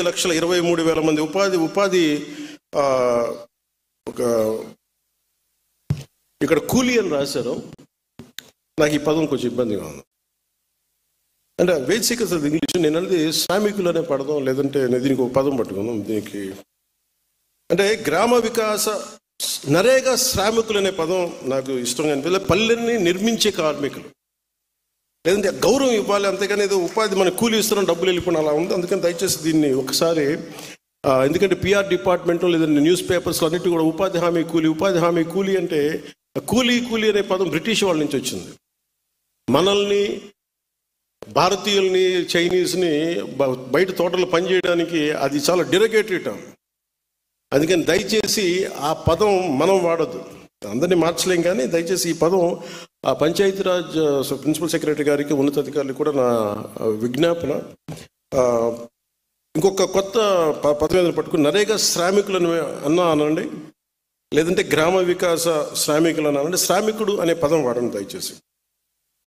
5,23,000 మంది ఉపాధి ఒక ఇక్కడ కూలీ అని రాశారు. నాకు ఈ పదం కొంచెం ఇబ్బందిగా ఉంది. అంటే బేసిక్ అసలు ఇంగ్లీష్ నేను అనేది శ్రామికులు అనే పడదాం, లేదంటే దీనికి ఒక పదం పట్టుకుందాం. దీనికి అంటే గ్రామ వికాస నరేగా శ్రామికులు అనే పదం నాకు ఇష్టంగా అనిపించలే. పల్లెల్ని నిర్మించే కార్మికులు, లేదంటే గౌరవం ఇవ్వాలి, అంతేగాని ఏదో ఉపాధి మన కూలీ ఇస్తున్నాం డబ్బులు వెళ్ళిపోయిన అలా ఉంది. అందుకని దయచేసి దీన్ని ఒకసారి, ఎందుకంటే పిఆర్ డిపార్ట్మెంట్ లేదంటే న్యూస్ పేపర్స్లో అన్నిటి కూడా ఉపాధి హామీ కూలీ అంటే కూలీ అనే పదం బ్రిటిష్ వాళ్ళ నుంచి వచ్చింది. మనల్ని భారతీయుల్ని చైనీస్ని బయట తోటలు పనిచేయడానికి అది చాలా డెరిగేటరీ టర్మ్. అందుకని దయచేసి ఆ పదం మనం వాడద్దు. అందరినీ మార్చలేం, కానీ దయచేసి ఈ పదం ఆ పంచాయతీరాజ్ ప్రిన్సిపల్ సెక్రటరీ గారికి, ఉన్నతాధికారులకు కూడా నా విజ్ఞాపన. ఇంకొక కొత్త పదం ఏదైనా పట్టుకుని నరేగా శ్రామికులను అనండి, లేదంటే గ్రామ వికాస శ్రామికులు అనండి. శ్రామికుడు అనే పదం వాడండి దయచేసి.